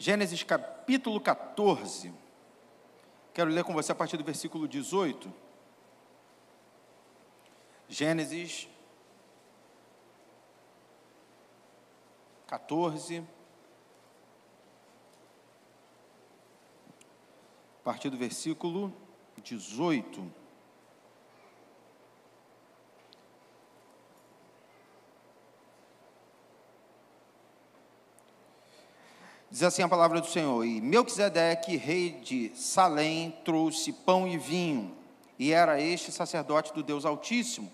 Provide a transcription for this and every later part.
Gênesis capítulo 14, quero ler com você a partir do versículo 18, Gênesis 14, a partir do versículo 18. Diz assim a palavra do Senhor: E Melquisedeque, rei de Salém, trouxe pão e vinho, e era este sacerdote do Deus Altíssimo,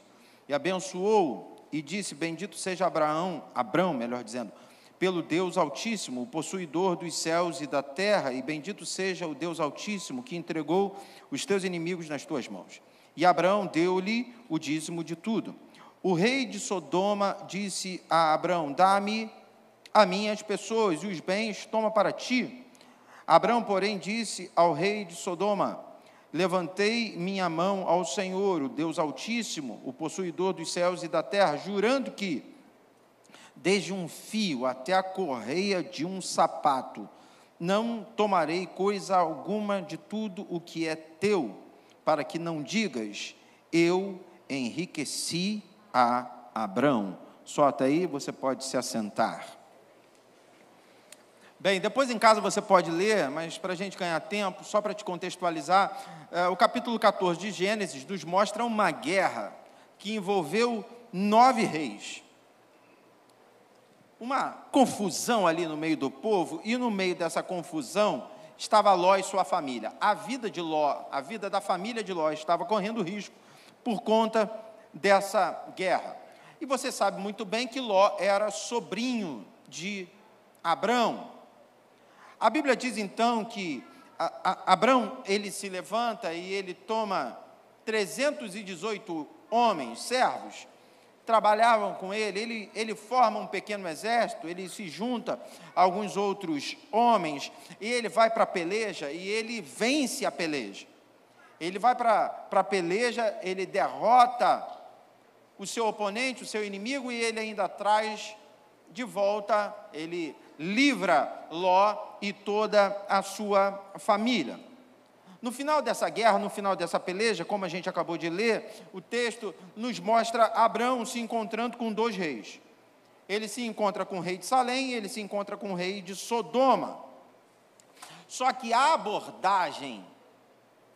e abençoou, e disse: Bendito seja Abrão, melhor dizendo, pelo Deus Altíssimo, o possuidor dos céus e da terra, e bendito seja o Deus Altíssimo, que entregou os teus inimigos nas tuas mãos. E Abrão deu-lhe o dízimo de tudo. O rei de Sodoma disse a Abrão: Dá-me a mim as pessoas e os bens toma para ti. Abrão, porém, disse ao rei de Sodoma: Levantei minha mão ao Senhor, o Deus Altíssimo, o possuidor dos céus e da terra, jurando que, desde um fio até a correia de um sapato, não tomarei coisa alguma de tudo o que é teu, para que não digas: eu enriqueci a Abrão. Só até aí você pode se assentar. Bem, depois em casa você pode ler, mas para a gente ganhar tempo, só para te contextualizar, o capítulo 14 de Gênesis nos mostra uma guerra que envolveu 9 reis. Uma confusão ali no meio do povo, e no meio dessa confusão estava Ló e sua família. A vida de Ló, a vida da família de Ló estava correndo risco por conta dessa guerra. E você sabe muito bem que Ló era sobrinho de Abrão. A Bíblia diz então que Abrão, ele se levanta e ele toma 318 homens, servos, trabalhavam com ele forma um pequeno exército, ele se junta a alguns outros homens, e ele vai para a peleja, e ele vence a peleja. Ele vai para a peleja, ele derrota o seu oponente, o seu inimigo, e ele ainda traz de volta, ele livra Ló e toda a sua família. No final dessa guerra, no final dessa peleja, como a gente acabou de ler, o texto nos mostra Abrão se encontrando com 2 reis. Ele se encontra com o rei de Salém e ele se encontra com o rei de Sodoma. Só que a abordagem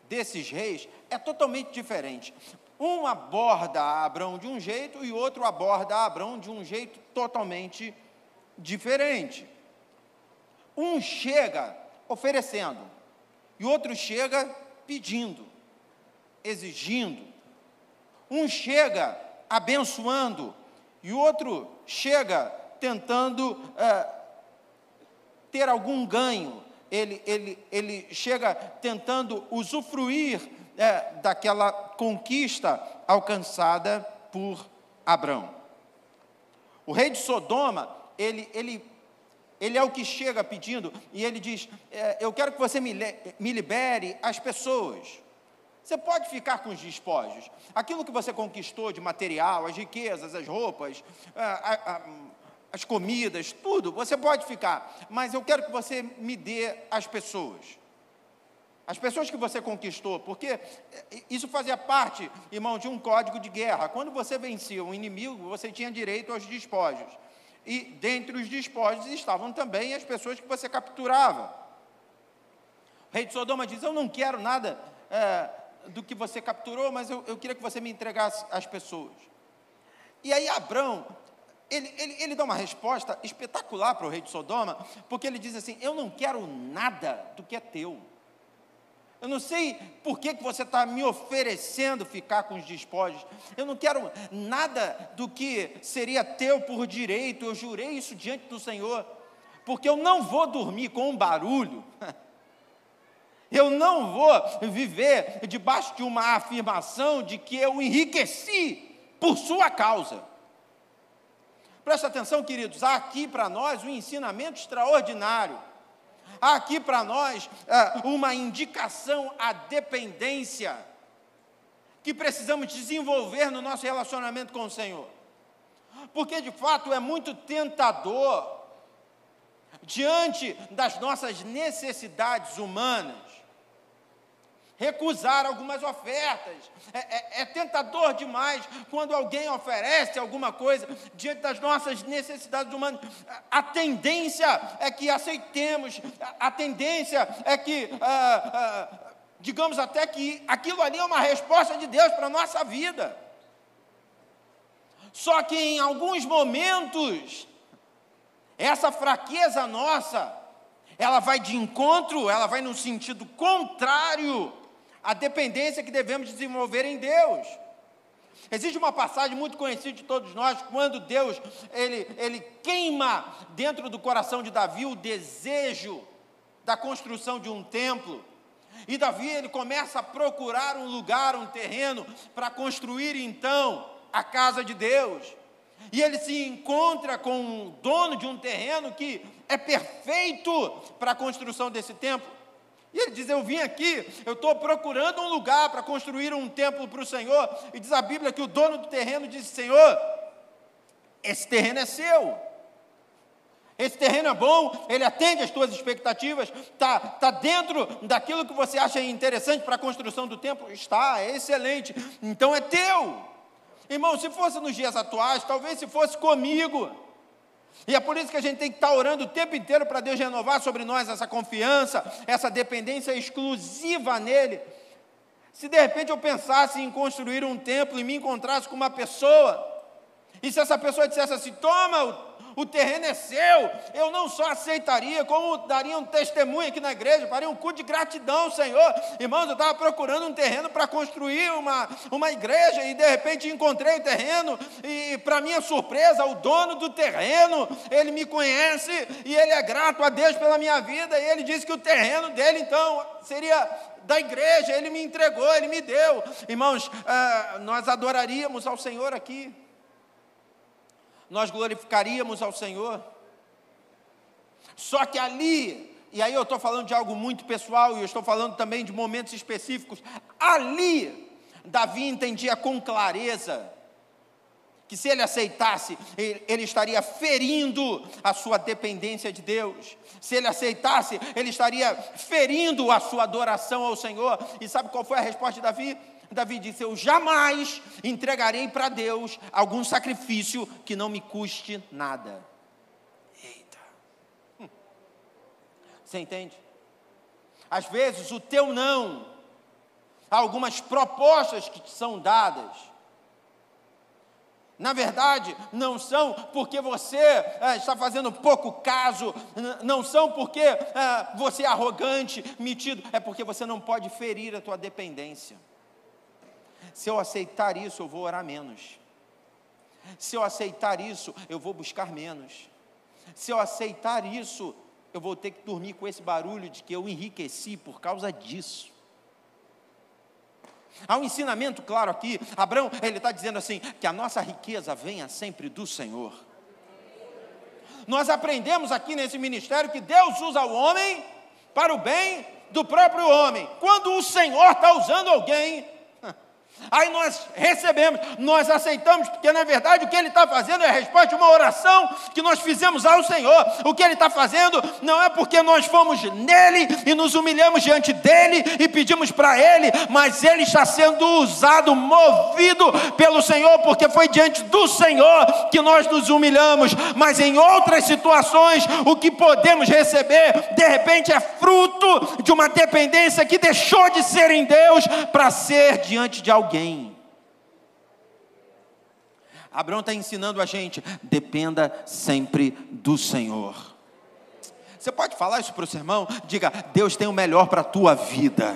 desses reis é totalmente diferente. Um aborda Abrão de um jeito e outro aborda Abrão de um jeito totalmente diferente. Um chega oferecendo e outro chega pedindo, exigindo. Um chega abençoando e o outro chega tentando ter algum ganho. Ele chega tentando usufruir daquela conquista alcançada por Abrão. O rei de Sodoma, ele é o que chega pedindo, e ele diz: eu quero que você me libere as pessoas. Você pode ficar com os despojos, aquilo que você conquistou de material, as riquezas, as roupas, as comidas, tudo, você pode ficar, mas eu quero que você me dê as pessoas que você conquistou, porque isso fazia parte, irmão, de um código de guerra. Quando você vencia um inimigo, você tinha direito aos despojos. E dentre os despojos estavam também as pessoas que você capturava. O rei de Sodoma diz: eu não quero nada do que você capturou, mas eu queria que você me entregasse as pessoas. E aí Abrão, ele dá uma resposta espetacular para o rei de Sodoma, porque ele diz assim: eu não quero nada do que é teu. Eu não sei por que você está me oferecendo ficar com os despojos. Eu não quero nada do que seria teu por direito. Eu jurei isso diante do Senhor, porque eu não vou dormir com um barulho. Eu não vou viver debaixo de uma afirmação de que eu enriqueci por sua causa. Presta atenção, queridos, há aqui para nós um ensinamento extraordinário. Há aqui para nós uma indicação à dependência que precisamos desenvolver no nosso relacionamento com o Senhor. Porque, de fato, é muito tentador diante das nossas necessidades humanas, recusar algumas ofertas. É tentador demais quando alguém oferece alguma coisa diante das nossas necessidades humanas. A tendência é que aceitemos, a tendência é que, digamos até que aquilo ali é uma resposta de Deus para a nossa vida. Só que em alguns momentos, essa fraqueza nossa, ela vai de encontro, ela vai no sentido contrário à dependência que devemos desenvolver em Deus. Existe uma passagem muito conhecida de todos nós, quando Deus, ele queima dentro do coração de Davi o desejo da construção de um templo. E Davi, ele começa a procurar um lugar, um terreno, para construir então a casa de Deus. E ele se encontra com um dono de um terreno que é perfeito para a construção desse templo. E ele diz: eu vim aqui, eu estou procurando um lugar para construir um templo para o Senhor. E diz a Bíblia que o dono do terreno disse: Senhor, esse terreno é seu. Esse terreno é bom, ele atende às tuas expectativas, está dentro daquilo que você acha interessante para a construção do templo? Está, é excelente, então é teu. Irmão, se fosse nos dias atuais, talvez se fosse comigo, e é por isso que a gente tem que estar orando o tempo inteiro para Deus renovar sobre nós essa confiança, essa dependência exclusiva nele. Se de repente eu pensasse em construir um templo e me encontrasse com uma pessoa, e se essa pessoa dissesse assim: toma, o terreno é seu, eu não só aceitaria, como daria um testemunho aqui na igreja, faria um culto de gratidão, Senhor. Irmãos, eu estava procurando um terreno para construir uma igreja, e de repente encontrei o terreno, e para minha surpresa, o dono do terreno, ele me conhece, e ele é grato a Deus pela minha vida, e ele disse que o terreno dele, então, seria da igreja, ele me entregou, ele me deu. Irmãos, nós adoraríamos ao Senhor aqui, nós glorificaríamos ao Senhor. Só que ali, e aí eu estou falando de algo muito pessoal, e eu estou falando também de momentos específicos, ali, Davi entendia com clareza, que se ele aceitasse, ele estaria ferindo a sua dependência de Deus. Se ele aceitasse, ele estaria ferindo a sua adoração ao Senhor. E sabe qual foi a resposta de Davi? Davi disse: eu jamais entregarei para Deus algum sacrifício que não me custe nada. Eita! Você entende? Às vezes o teu não, há algumas propostas que te são dadas, na verdade, não são porque você está fazendo pouco caso, não são porque você é arrogante, metido, é porque você não pode ferir a tua dependência. Se eu aceitar isso, eu vou orar menos. Se eu aceitar isso, eu vou buscar menos. Se eu aceitar isso, eu vou ter que dormir com esse barulho de que eu enriqueci por causa disso. Há um ensinamento claro aqui. Abraão, ele está dizendo assim, que a nossa riqueza venha sempre do Senhor. Nós aprendemos aqui nesse ministério que Deus usa o homem para o bem do próprio homem. Quando o Senhor está usando alguém, aí nós recebemos, nós aceitamos, porque na verdade o que ele está fazendo é a resposta de uma oração que nós fizemos ao Senhor. O que ele está fazendo não é porque nós fomos nele e nos humilhamos diante dele e pedimos para ele, mas ele está sendo usado, movido pelo Senhor, porque foi diante do Senhor que nós nos humilhamos. Mas em outras situações, o que podemos receber, de repente é fruto de uma dependência que deixou de ser em Deus para ser diante de alguém. Abraão está ensinando a gente: dependa sempre do Senhor. Você pode falar isso para o seu irmão? Diga: Deus tem o melhor para a tua vida.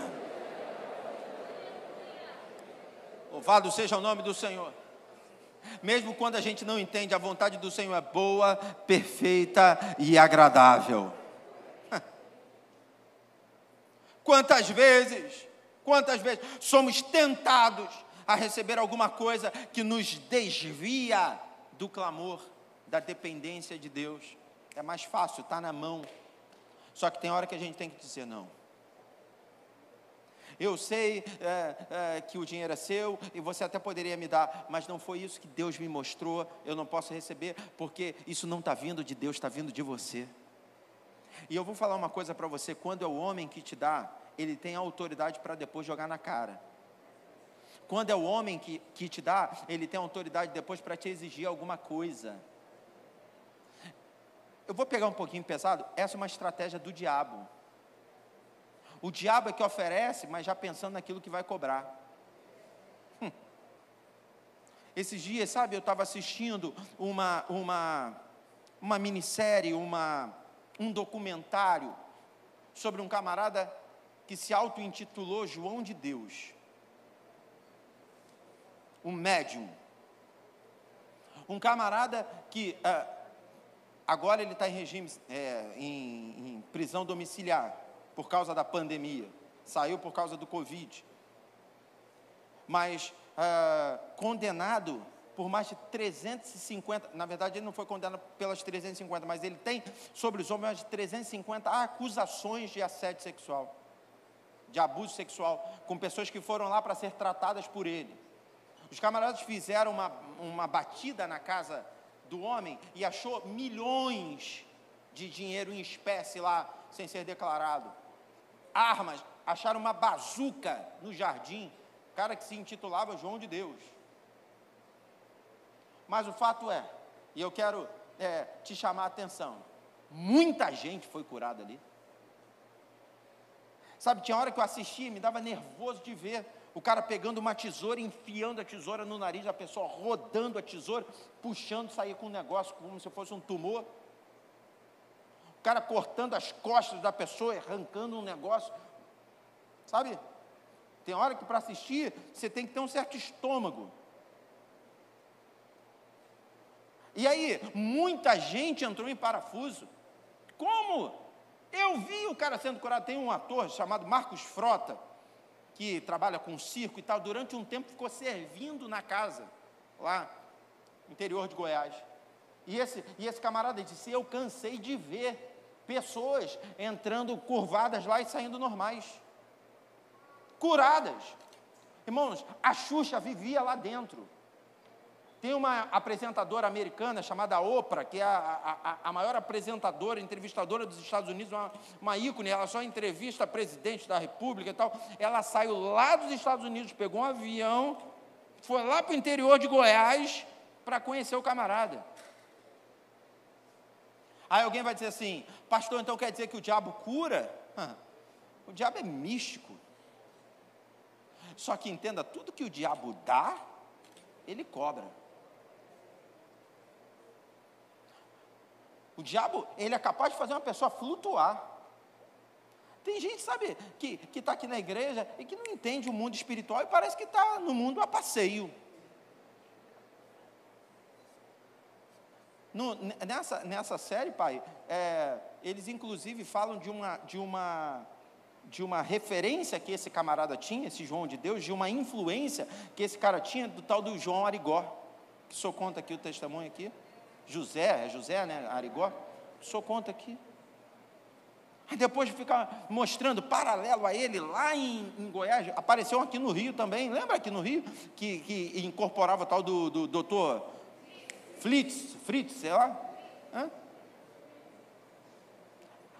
Louvado seja o nome do Senhor. Mesmo quando a gente não entende, a vontade do Senhor é boa, perfeita e agradável. Quantas vezes somos tentados a receber alguma coisa que nos desvia do clamor, da dependência de Deus. É mais fácil, está na mão. Só que tem hora que a gente tem que dizer não. Eu sei que o dinheiro é seu e você até poderia me dar, mas não foi isso que Deus me mostrou, eu não posso receber, porque isso não está vindo de Deus, está vindo de você. E eu vou falar uma coisa para você: quando é o homem que te dá, ele tem autoridade para depois jogar na cara. Quando é o homem que te dá, ele tem autoridade depois para te exigir alguma coisa. Eu vou pegar um pouquinho pesado, essa é uma estratégia do diabo. O diabo é que oferece, mas já pensando naquilo que vai cobrar. Esses dias, sabe, eu estava assistindo uma minissérie, um documentário sobre um camarada que se auto-intitulou João de Deus. Um médium. Um camarada que agora ele está em regime, em prisão domiciliar, por causa da pandemia. Saiu por causa do Covid. Mas condenado por mais de 350, na verdade ele não foi condenado pelas 350, mas ele tem sobre os homens mais de 350 acusações de assédio sexual, de abuso sexual, com pessoas que foram lá para ser tratadas por ele. Os camaradas fizeram uma batida na casa do homem e achou milhões de dinheiro em espécie lá, sem ser declarado. Armas, acharam uma bazuca no jardim, cara que se intitulava João de Deus. Mas o fato é, e eu quero te chamar a atenção, muita gente foi curada ali. Sabe, tinha hora que eu assistia, me dava nervoso de ver o cara pegando uma tesoura, enfiando a tesoura no nariz da pessoa, rodando a tesoura, puxando, sair com um negócio como se fosse um tumor. O cara cortando as costas da pessoa, arrancando um negócio. Sabe, tem hora que para assistir, você tem que ter um certo estômago. E aí, muita gente entrou em parafuso. Como? Eu vi o cara sendo curado. Tem um ator chamado Marcos Frota, que trabalha com circo e tal, durante um tempo ficou servindo na casa, lá no interior de Goiás. E esse camarada disse: eu cansei de ver pessoas entrando curvadas lá e saindo normais. Curadas. Irmãos, a Xuxa vivia lá dentro. Tem uma apresentadora americana chamada Oprah, que é a maior apresentadora, entrevistadora dos Estados Unidos, uma ícone. Ela só entrevista presidente da república e tal. Ela saiu lá dos Estados Unidos, pegou um avião, foi lá para o interior de Goiás para conhecer o camarada. Aí alguém vai dizer assim: pastor, então quer dizer que o diabo cura? O diabo é místico. Só que entenda, tudo que o diabo dá, ele cobra. O diabo, ele é capaz de fazer uma pessoa flutuar. Tem gente, sabe, que está aqui na igreja e que não entende o mundo espiritual e parece que está no mundo a passeio. Nessa série, pai, eles inclusive falam de uma referência que esse camarada tinha, esse João de Deus, de uma influência que esse cara tinha do tal do João Arigó, que o senhor conta aqui o testemunho aqui. José, né, Arigó, o senhor conta aqui. Aí depois de ficar mostrando paralelo a ele lá em Goiás, apareceu aqui no Rio também, lembra aqui no Rio, que incorporava o tal do doutor Fritz, sei lá.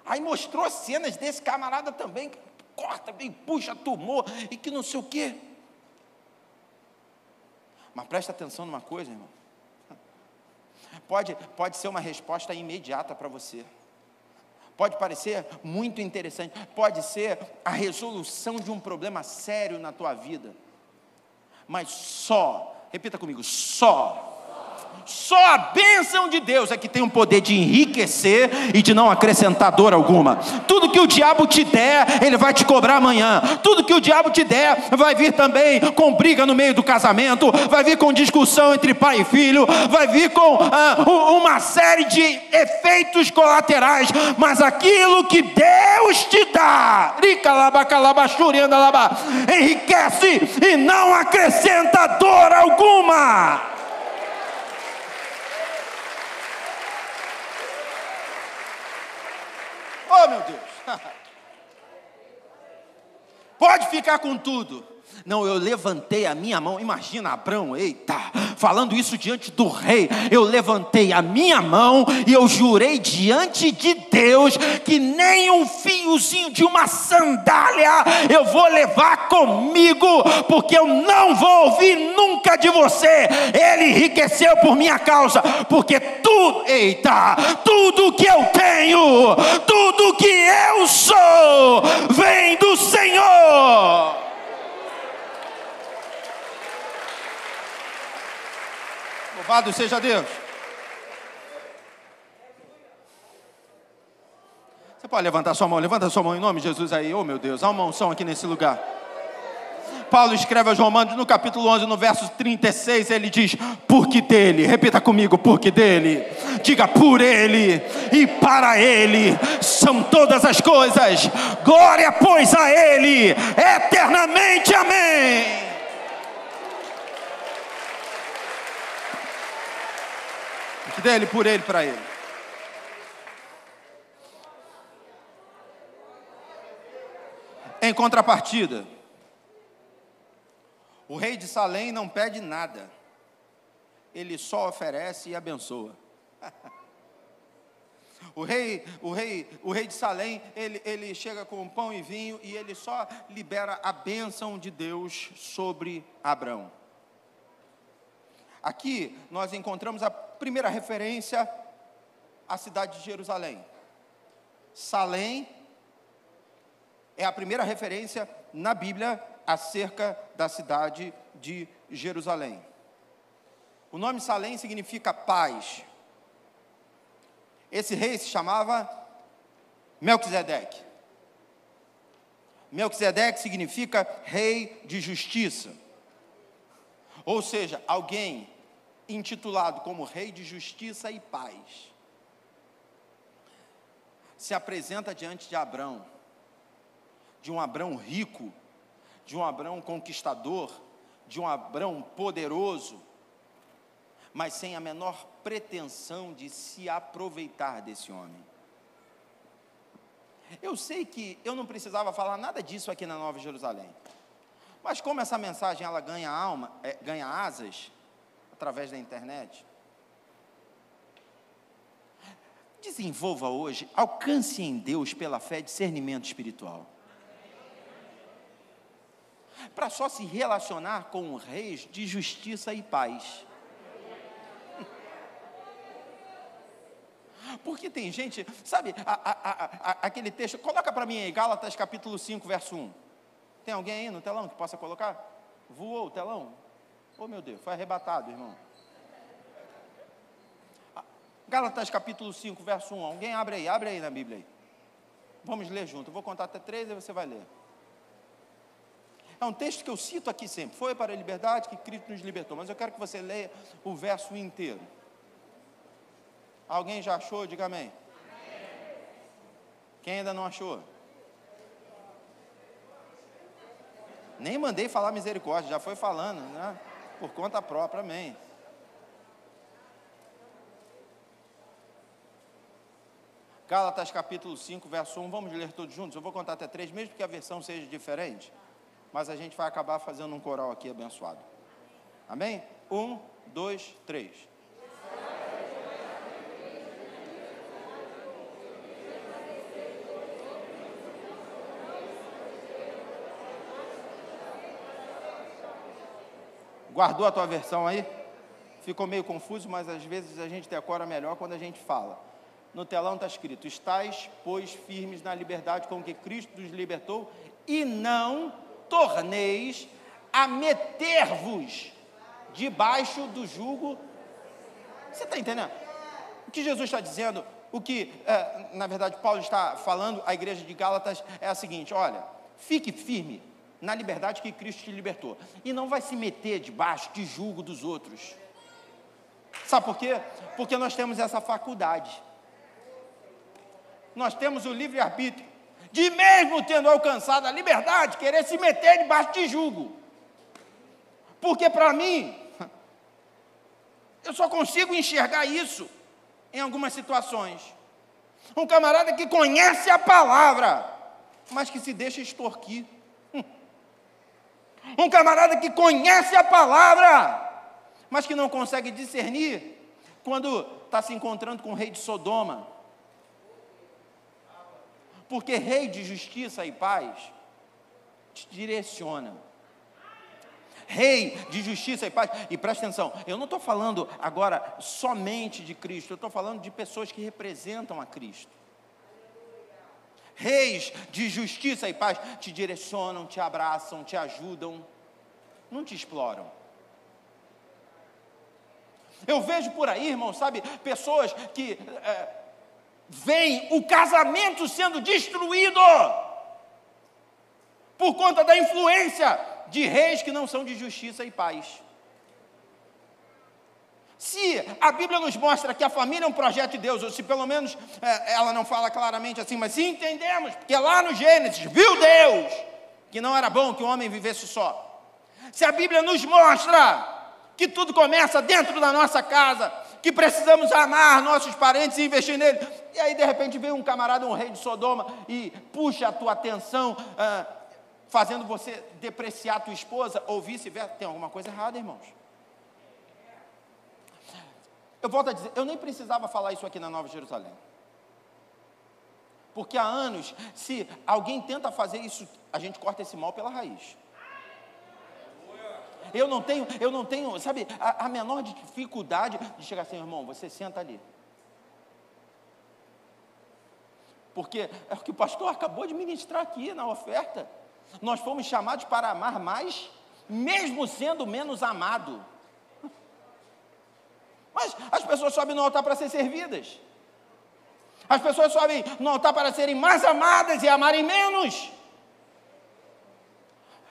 Aí mostrou cenas desse camarada também, que corta, bem, puxa, tumor, e que não sei o quê. Mas presta atenção numa coisa, irmão. Pode ser uma resposta imediata para você. Pode parecer muito interessante. Pode ser a resolução de um problema sério na tua vida. Mas repita comigo, só a bênção de Deus é que tem o poder de enriquecer e de não acrescentar dor alguma. Tudo que o diabo te der, ele vai te cobrar amanhã. Tudo que o diabo te der, vai vir também com briga no meio do casamento, vai vir com discussão entre pai e filho, vai vir com uma série de efeitos colaterais. Mas aquilo que Deus te dá, enriquece e não acrescenta dor alguma. Oh, meu Deus. pode ficar com tudo. Não, eu levantei a minha mão. Imagina Abrão, eita, falando isso diante do rei. Eu levantei a minha mão e eu jurei diante de Deus que nem um fiozinho de uma sandália eu vou levar comigo, porque eu não vou ouvir nunca de você. Ele enriqueceu por minha causa, porque tudo que eu tenho, tudo que eu sou, vem do Senhor. Louvado seja Deus. Você pode levantar sua mão, levanta sua mão em nome de Jesus aí. Oh meu Deus, há uma unção aqui nesse lugar. Paulo escreve aos Romanos no capítulo 11, no verso 36, ele diz, porque dele, repita comigo, porque dele, diga por ele e para ele são todas as coisas, glória pois a ele, eternamente, amém. Dele, por ele, para ele. Em contrapartida, o rei de Salém não pede nada, ele só oferece e abençoa. O rei de Salém, ele chega com pão e vinho e ele só libera a bênção de Deus sobre Abrão. Aqui nós encontramos a primeira referência à cidade de Jerusalém. Salém é a primeira referência na Bíblia acerca da cidade de Jerusalém. O nome Salém significa paz. Esse rei se chamava Melquisedeque. Melquisedeque significa rei de justiça. Ou seja, alguém intitulado como rei de justiça e paz, se apresenta diante de Abrão, de um Abrão rico, de um Abrão conquistador, de um Abrão poderoso, mas sem a menor pretensão de se aproveitar desse homem. Eu sei que eu não precisava falar nada disso aqui na Nova Jerusalém, mas como essa mensagem ela ganha asas através da internet, desenvolva hoje, alcance em Deus pela fé discernimento espiritual, para só se relacionar com reis de justiça e paz. Porque tem gente, sabe, aquele texto, coloca para mim aí, Gálatas capítulo 5, verso 1. Tem alguém aí no telão que possa colocar? Voou o telão? Oh meu Deus, foi arrebatado, irmão. Gálatas capítulo 5, verso 1. Alguém abre aí na Bíblia aí. Vamos ler junto, eu vou contar até 3 e você vai ler. É um texto que eu cito aqui sempre. Foi para a liberdade que Cristo nos libertou, mas eu quero que você leia o verso inteiro. Alguém já achou? Diga amém. Quem ainda não achou? Nem mandei falar misericórdia, já foi falando, né? Por conta própria, amém. Gálatas capítulo 5, verso 1, vamos ler todos juntos? Eu vou contar até 3, mesmo que a versão seja diferente, mas a gente vai acabar fazendo um coral aqui abençoado. Amém? 1, 2, 3. Guardou a tua versão aí? Ficou meio confuso, mas às vezes a gente decora melhor quando a gente fala. No telão está escrito, estais, pois, firmes na liberdade com que Cristo nos libertou, e não torneis a meter-vos debaixo do jugo. Você está entendendo? O que Jesus está dizendo, o que, na verdade, Paulo está falando à igreja de Gálatas é a seguinte, olha, fique firme na liberdade que Cristo te libertou, e não vai se meter debaixo de jugo dos outros. Sabe por quê? Porque nós temos essa faculdade, nós temos o livre-arbítrio, de mesmo tendo alcançado a liberdade, querer se meter debaixo de jugo, porque para mim, eu só consigo enxergar isso em algumas situações. Um camarada que conhece a palavra, mas que se deixa extorquir. Um camarada que conhece a palavra, mas que não consegue discernir quando está se encontrando com o rei de Sodoma. Porque rei de justiça e paz te direciona. Rei de justiça e paz. E presta atenção, eu não estou falando agora somente de Cristo, eu estou falando de pessoas que representam a Cristo. Reis de justiça e paz te direcionam, te abraçam, te ajudam, não te exploram. Eu vejo por aí, irmão, sabe, pessoas que veem o casamento sendo destruído por conta da influência de reis que não são de justiça e paz. Se a Bíblia nos mostra que a família é um projeto de Deus, ou se pelo menos ela não fala claramente assim, mas se entendemos, porque lá no Gênesis, viu Deus que não era bom que o homem vivesse só. Se a Bíblia nos mostra que tudo começa dentro da nossa casa, que precisamos amar nossos parentes e investir neles, e aí de repente vem um camarada, um rei de Sodoma, e puxa a tua atenção, fazendo você depreciar a tua esposa, ou vice-versa, tem alguma coisa errada, irmãos. Eu volto a dizer, eu nem precisava falar isso aqui na Nova Jerusalém. Porque há anos, se alguém tenta fazer isso, a gente corta esse mal pela raiz. Eu não tenho, sabe, a menor dificuldade de chegar assim, irmão, você senta ali. Porque é o que o pastor acabou de ministrar aqui na oferta. Nós fomos chamados para amar mais, mesmo sendo menos amado. Mas as pessoas sobem no altar para ser servidas. As pessoas sobem no altar para serem mais amadas e amarem menos.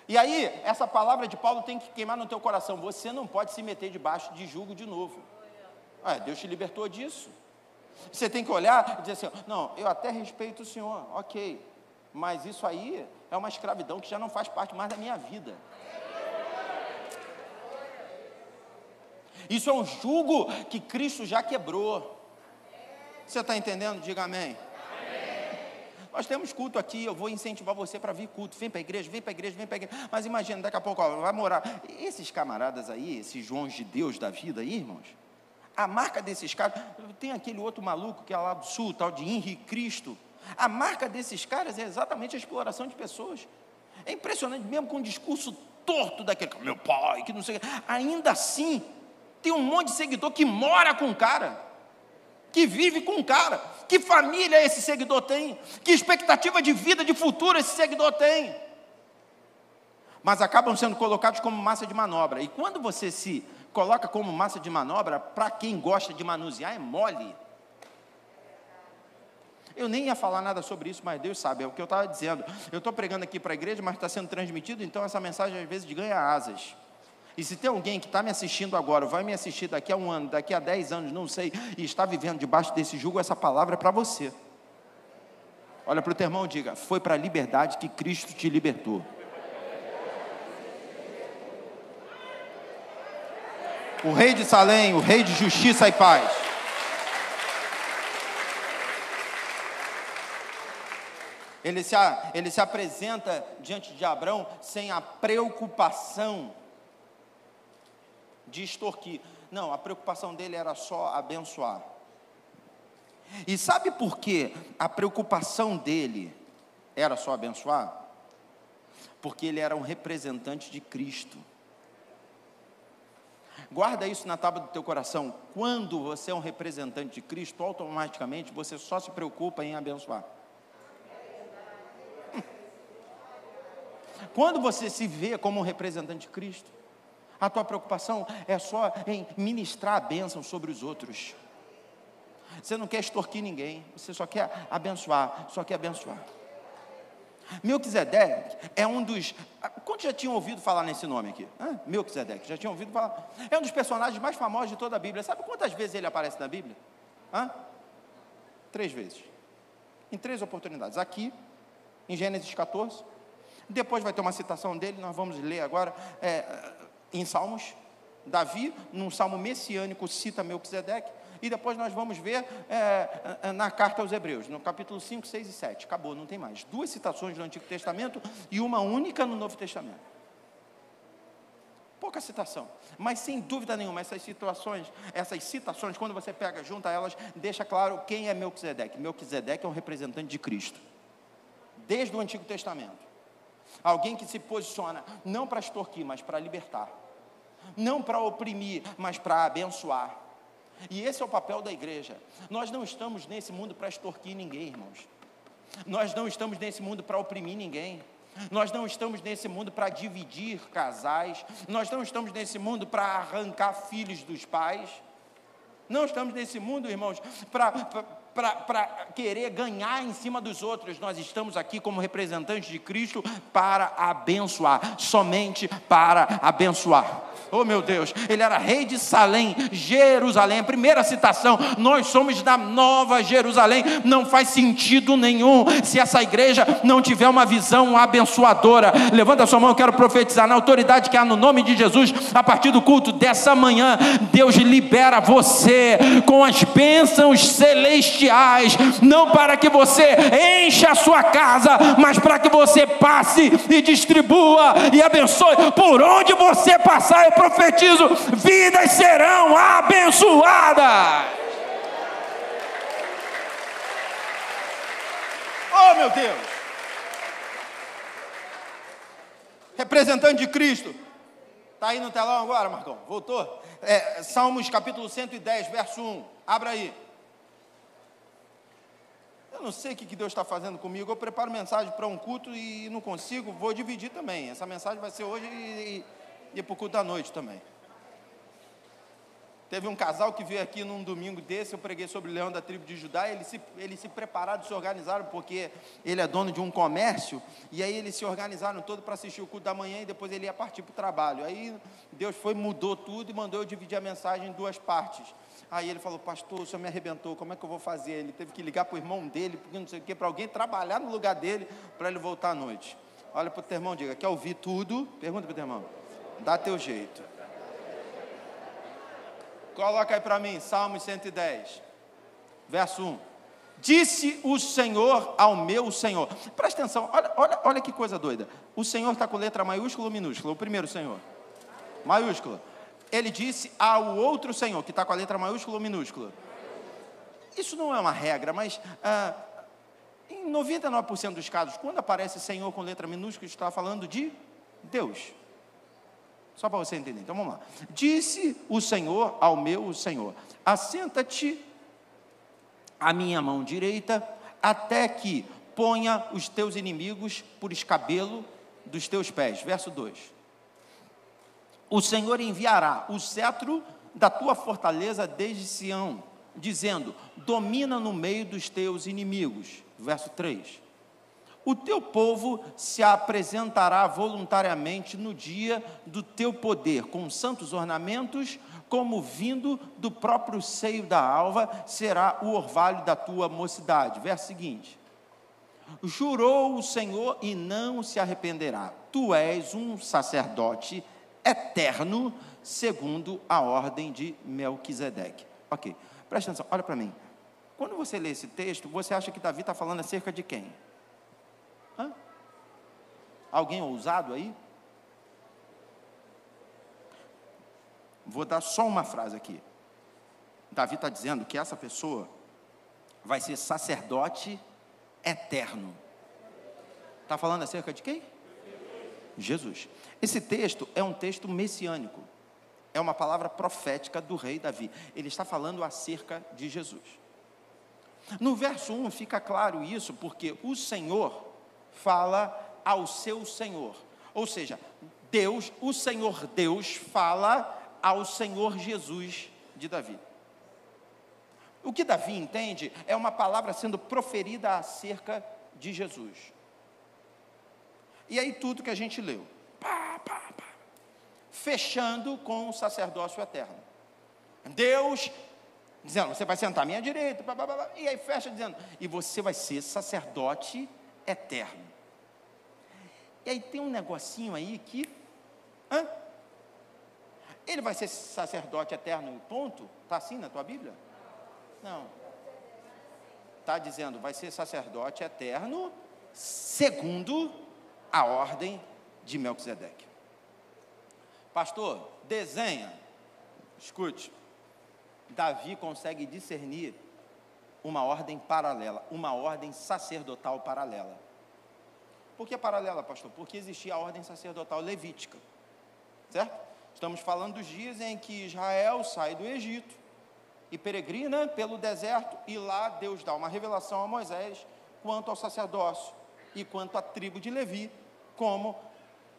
E aí, essa palavra de Paulo tem que queimar no teu coração. Você não pode se meter debaixo de jugo de novo. Deus te libertou disso. Você tem que olhar e dizer assim, não, eu até respeito o Senhor, ok. Mas isso aí é uma escravidão que já não faz parte mais da minha vida. Isso é um jugo que Cristo já quebrou. Você está entendendo? Diga amém. Nós temos culto aqui, eu vou incentivar você para vir culto. Vem para a igreja, vem para a igreja, vem para a igreja. Mas imagina, daqui a pouco vai morar. Esses camaradas aí, esses Joões de Deus da vida aí, irmãos. A marca desses caras, tem aquele outro maluco que é lá do sul, tal de Henrique Cristo. A marca desses caras é exatamente a exploração de pessoas. É impressionante, mesmo com um discurso torto daquele, meu pai, que não sei o que. Ainda assim, tem um monte de seguidor que mora com o cara, que vive com o cara. Que família esse seguidor tem? Que expectativa de vida, de futuro esse seguidor tem? Mas acabam sendo colocados como massa de manobra. E quando você se coloca como massa de manobra, para quem gosta de manusear, é mole. Eu nem ia falar nada sobre isso, mas Deus sabe, é o que eu estava dizendo. Eu estou pregando aqui para a igreja, mas está sendo transmitido, então essa mensagem às vezes ganha asas. E se tem alguém que está me assistindo agora, vai me assistir daqui a 1 ano, daqui a 10 anos, não sei, e está vivendo debaixo desse jugo, essa palavra é para você. Olha para o teu irmão e diga, foi para a liberdade que Cristo te libertou. O rei de Salém, o rei de justiça e paz. Ele se apresenta diante de Abrão sem a preocupação de extorquir. Não, a preocupação dele era só abençoar. E sabe por que a preocupação dele era só abençoar? Porque ele era um representante de Cristo. Guarda isso na tábua do teu coração. Quando você é um representante de Cristo, automaticamente você só se preocupa em abençoar. Quando você se vê como um representante de Cristo, a tua preocupação é só em ministrar a bênção sobre os outros. Você não quer extorquir ninguém, você só quer abençoar, só quer abençoar. Melquisedeque é um dos... Quantos já tinham ouvido falar nesse nome aqui? Melquisedeque, já tinham ouvido falar? É um dos personagens mais famosos de toda a Bíblia. Sabe quantas vezes ele aparece na Bíblia? 3 vezes. Em 3 oportunidades. Aqui, em Gênesis 14. Depois vai ter uma citação dele, nós vamos ler agora em Salmos. Davi, num salmo messiânico, cita Melquisedeque. E depois nós vamos ver na carta aos Hebreus, no capítulo 5, 6 e 7. Acabou, não tem mais. 2 citações do Antigo Testamento e uma única no Novo Testamento. Pouca citação, mas sem dúvida nenhuma, essas citações, quando você pega junto a elas, deixa claro quem é Melquisedeque. Melquisedeque é um representante de Cristo, desde o Antigo Testamento. Alguém que se posiciona, não para extorquir, mas para libertar. Não para oprimir, mas para abençoar. E esse é o papel da igreja. Nós não estamos nesse mundo para extorquir ninguém, irmãos. Nós não estamos nesse mundo para oprimir ninguém. Nós não estamos nesse mundo para dividir casais. Nós não estamos nesse mundo para arrancar filhos dos pais. Não estamos nesse mundo, irmãos, para querer ganhar em cima dos outros. Nós estamos aqui como representantes de Cristo para abençoar, somente para abençoar. Oh meu Deus, ele era rei de Salém, Jerusalém, a primeira citação, nós somos da Nova Jerusalém. Não faz sentido nenhum se essa igreja não tiver uma visão abençoadora. Levanta a sua mão, eu quero profetizar na autoridade que há no nome de Jesus. A partir do culto dessa manhã, Deus libera você com as bênçãos celestiais, não para que você encha a sua casa, mas para que você passe e distribua e abençoe. Por onde você passar, eu profetizo, vidas serão abençoadas. Oh meu Deus, representante de Cristo, está aí no telão agora, Marcão? Voltou? Salmos capítulo 110, verso 1, abra aí. Eu não sei o que Deus está fazendo comigo. Eu preparo mensagem para um culto e não consigo, vou dividir também. Essa mensagem vai ser hoje e para o culto da noite também. Teve um casal que veio aqui num domingo desse, eu preguei sobre o leão da tribo de Judá. Eles se prepararam, se organizaram, porque ele é dono de um comércio, e aí eles se organizaram todo para assistir o culto da manhã, e depois ele ia partir para o trabalho. Aí Deus mudou tudo e mandou eu dividir a mensagem em duas partes. Aí ele falou: pastor, o senhor me arrebentou, como é que eu vou fazer? Ele teve que ligar para o irmão dele, porque não sei o que, para alguém trabalhar no lugar dele, para ele voltar à noite. Olha para o teu irmão, diga: quer ouvir tudo? Pergunta para o teu irmão. Dá teu jeito. Coloca aí para mim, Salmos 110, verso 1. Disse o Senhor ao meu Senhor. Presta atenção, olha que coisa doida. O Senhor está com letra maiúscula ou minúscula? O primeiro Senhor? Maiúscula. Ele disse ao outro Senhor, que está com a letra maiúscula ou minúscula? Isso não é uma regra, mas em 99% dos casos, quando aparece Senhor com letra minúscula, está falando de Deus. Só para você entender, então vamos lá. Disse o Senhor ao meu Senhor: assenta-te à minha mão direita, até que ponha os teus inimigos por escabelo dos teus pés. Verso 2. O Senhor enviará o cetro da tua fortaleza desde Sião, dizendo: domina no meio dos teus inimigos. Verso 3. O teu povo se apresentará voluntariamente no dia do teu poder, com santos ornamentos, como vindo do próprio seio da alva, será o orvalho da tua mocidade. Verso seguinte. Jurou o Senhor e não se arrependerá. Tu és um sacerdote eterno, segundo a ordem de Melquisedeque. Ok, presta atenção, olha para mim. Quando você lê esse texto, você acha que Davi está falando acerca de quem? Alguém ousado aí? Vou dar só uma frase aqui. Davi está dizendo que essa pessoa vai ser sacerdote eterno. Está falando acerca de quem? Jesus. Esse texto é um texto messiânico. É uma palavra profética do rei Davi. Ele está falando acerca de Jesus. No verso 1 fica claro isso, porque o Senhor fala ao seu Senhor, ou seja, Deus, o Senhor Deus fala ao Senhor Jesus de Davi. O que Davi entende é uma palavra sendo proferida acerca de Jesus. E aí tudo que a gente leu, fechando com o sacerdócio eterno. Deus dizendo: você vai sentar à minha direita, e aí fecha dizendo: e você vai ser sacerdote eterno. E aí tem um negocinho aí que, ele vai ser sacerdote eterno, ponto? Está assim na tua Bíblia? Não. Está dizendo, vai ser sacerdote eterno, segundo a ordem de Melquisedeque. Pastor, desenha. Escute, Davi consegue discernir uma ordem paralela, uma ordem sacerdotal paralela. Por que paralela, pastor? Porque existia a ordem sacerdotal levítica, certo? Estamos falando dos dias em que Israel sai do Egito e peregrina pelo deserto, e lá Deus dá uma revelação a Moisés quanto ao sacerdócio e quanto à tribo de Levi, como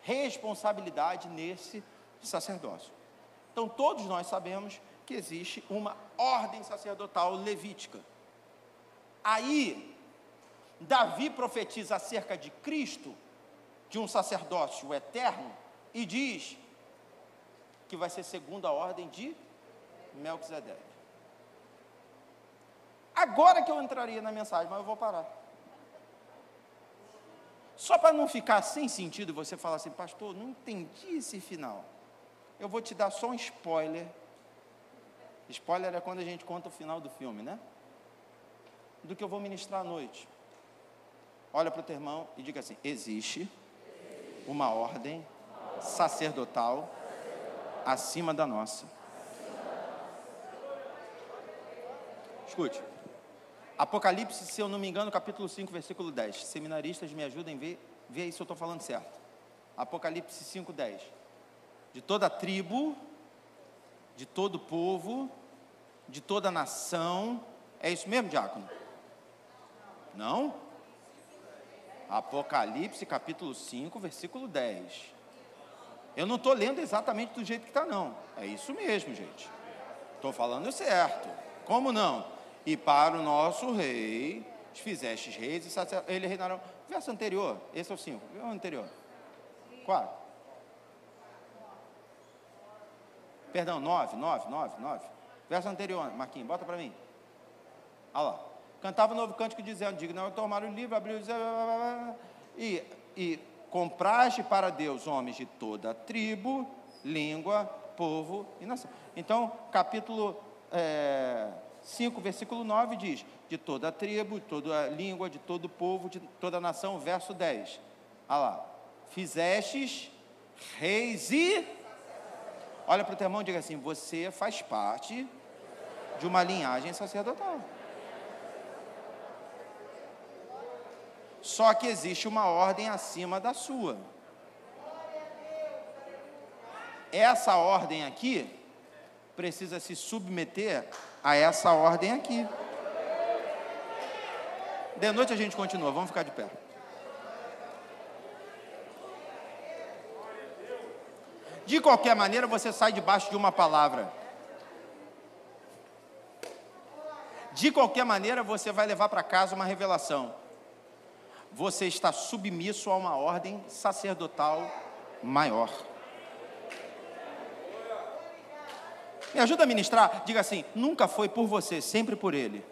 responsabilidade nesse sacerdócio. Então, todos nós sabemos que existe uma ordem sacerdotal levítica. Aí, Davi profetiza acerca de Cristo, de um sacerdócio eterno, e diz que vai ser segundo a ordem de Melquisedeque. Agora que eu entraria na mensagem, mas eu vou parar. Só para não ficar sem sentido, você falar assim, pastor, não entendi esse final. Eu vou te dar só um spoiler. Spoiler é quando a gente conta o final do filme, né? Do que eu vou ministrar à noite. Olha para o teu irmão e diga assim, existe uma ordem sacerdotal acima da nossa. Escute. Apocalipse, se eu não me engano, capítulo 5, versículo 10. Seminaristas, me ajudem a ver aí se eu estou falando certo. Apocalipse 5, 10. De toda tribo, de todo povo, de toda nação. É isso mesmo, diácono? Não? Apocalipse, capítulo 5, versículo 10. Eu não estou lendo exatamente do jeito que está, não. É isso mesmo, gente. Estou falando certo. Como não? E para o nosso rei, fizestes reis e sacerdotes, ele reinarão. Verso anterior, esse é o 5. O anterior. 4. Perdão, 9. Verso anterior, Marquinhos, bota para mim. Olha lá. Cantava um novo cântico dizendo, digno é tomar o livro, abrir e compraste para Deus homens de toda tribo, língua, povo e nação. Então, capítulo 5, versículo 9 diz, de toda tribo, de toda língua, de todo povo, de toda nação, verso 10. Olha lá, fizestes reis e... Olha para o teu irmão e diga assim, você faz parte de uma linhagem sacerdotal. Só que existe uma ordem acima da sua. Essa ordem aqui precisa se submeter a essa ordem aqui. De noite a gente continua, vamos ficar de pé. De qualquer maneira, você sai debaixo de uma palavra. De qualquer maneira, você vai levar para casa uma revelação. Você está submisso a uma ordem sacerdotal maior. Me ajuda a ministrar? Diga assim, nunca foi por você, sempre por Ele.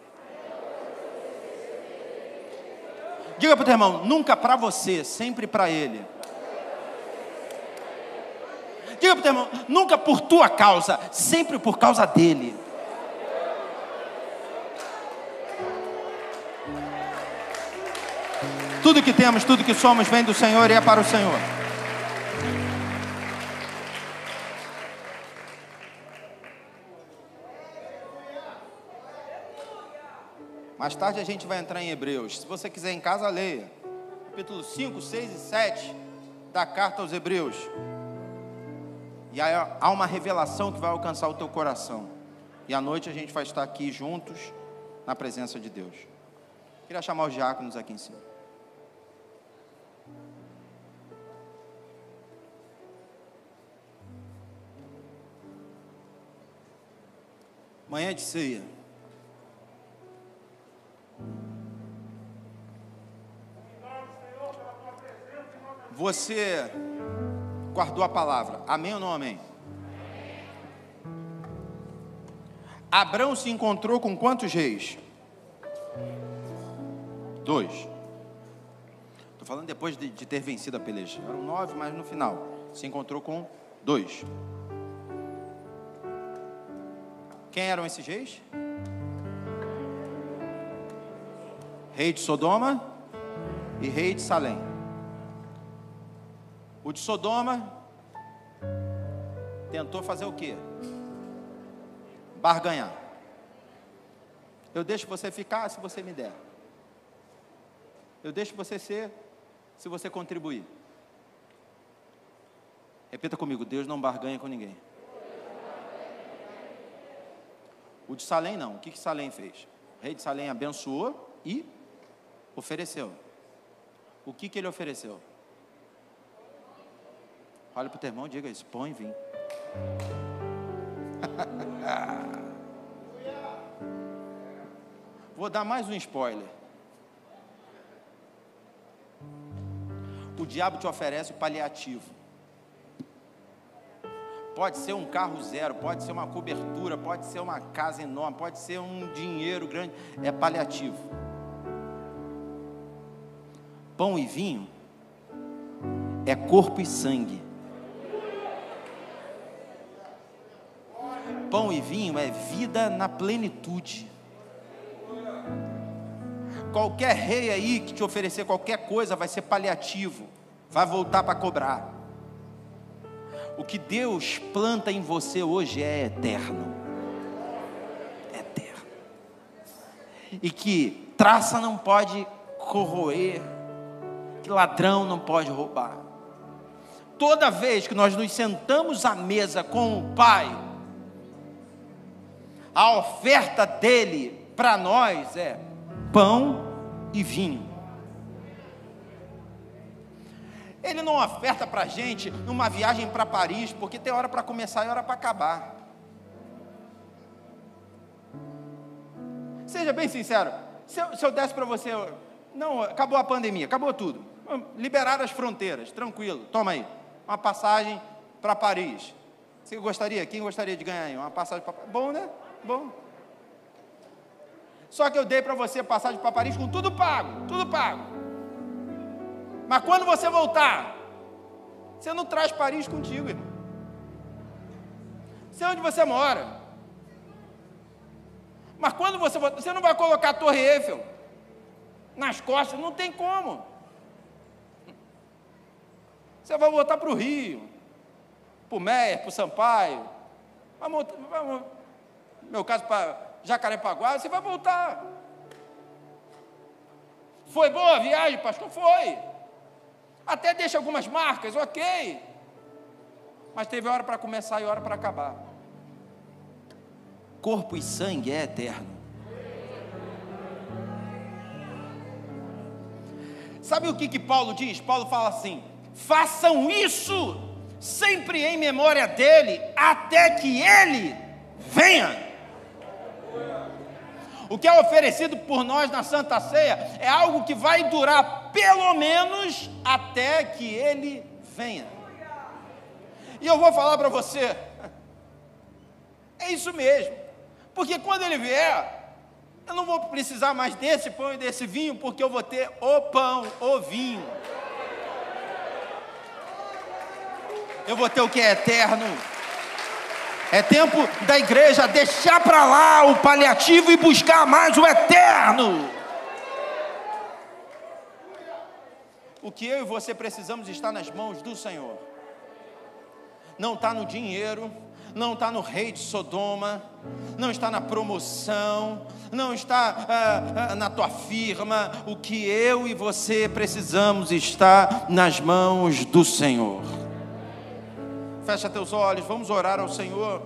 Diga para o teu irmão, nunca para você, sempre para Ele. Diga para o teu irmão, nunca por tua causa, sempre por causa dEle. Tudo que temos, tudo que somos, vem do Senhor e é para o Senhor. Mais tarde a gente vai entrar em Hebreus. Se você quiser em casa, leia. Capítulo 5, 6 e 7 da carta aos Hebreus. E aí há uma revelação que vai alcançar o teu coração. E à noite a gente vai estar aqui juntos, na presença de Deus. Queria chamar os diáconos aqui em cima. Manhã de ceia. Você guardou a palavra, amém ou não amém? Abrão se encontrou com quantos reis? 2. Estou falando depois de ter vencido a peleja. Eram 9, mas no final se encontrou com 2. Quem eram esses reis? Rei de Sodoma e rei de Salém. O de Sodoma tentou fazer o quê? Barganhar. Eu deixo você ficar se você me der. Eu deixo você ser se você contribuir. Repita comigo: Deus não barganha com ninguém. O de Salém não. O que Salém fez? O rei de Salém abençoou e ofereceu. O que ele ofereceu? Olha para o teu irmão e diga isso: pão e vinho. Vou dar mais um spoiler. O diabo te oferece o paliativo. Pode ser um carro zero, pode ser uma cobertura, pode ser uma casa enorme, pode ser um dinheiro grande. É paliativo. Pão e vinho é corpo e sangue. Pão e vinho é vida na plenitude. Qualquer rei aí que te oferecer qualquer coisa vai ser paliativo, vai voltar para cobrar. O que Deus planta em você hoje é eterno. É eterno. E que traça não pode corroer, que ladrão não pode roubar. Toda vez que nós nos sentamos à mesa com o Pai, a oferta dele para nós é pão e vinho. Ele não oferta para a gente numa viagem para Paris, porque tem hora para começar e hora para acabar. Seja bem sincero, se eu desse para você, não, acabou a pandemia, acabou tudo, liberaram as fronteiras, tranquilo, toma aí, uma passagem para Paris. Você gostaria? Quem gostaria de ganhar aí? Uma passagem para Paris? Bom, né? Bom. Só que eu dei para você passagem para Paris com tudo pago, tudo pago. Mas quando você voltar, você não traz Paris contigo, irmão. Sei onde você mora. Mas quando você voltar, você não vai colocar a Torre Eiffel nas costas, não tem como. Você vai voltar para o Rio, para o Meier, para o Sampaio, no meu caso para Jacarepaguá, você vai voltar. Foi boa a viagem, pastor? Foi. Até deixa algumas marcas, ok. Mas teve hora para começar e hora para acabar. Corpo e sangue é eterno. Sabe o que Paulo diz? Paulo fala assim: façam isso sempre em memória dele, até que ele venha. O que é oferecido por nós na Santa Ceia é algo que vai durar pelo menos até que ele venha. E eu vou falar para você, é isso mesmo, porque quando ele vier, eu não vou precisar mais desse pão e desse vinho, porque eu vou ter o pão, o vinho. Eu vou ter o que é eterno. É tempo da igreja deixar para lá o paliativo e buscar mais o eterno. O que eu e você precisamos está nas mãos do Senhor. Não está no dinheiro, não está no rei de Sodoma, não está na promoção, não está na tua firma. O que eu e você precisamos está nas mãos do Senhor. Fecha teus olhos, vamos orar ao Senhor.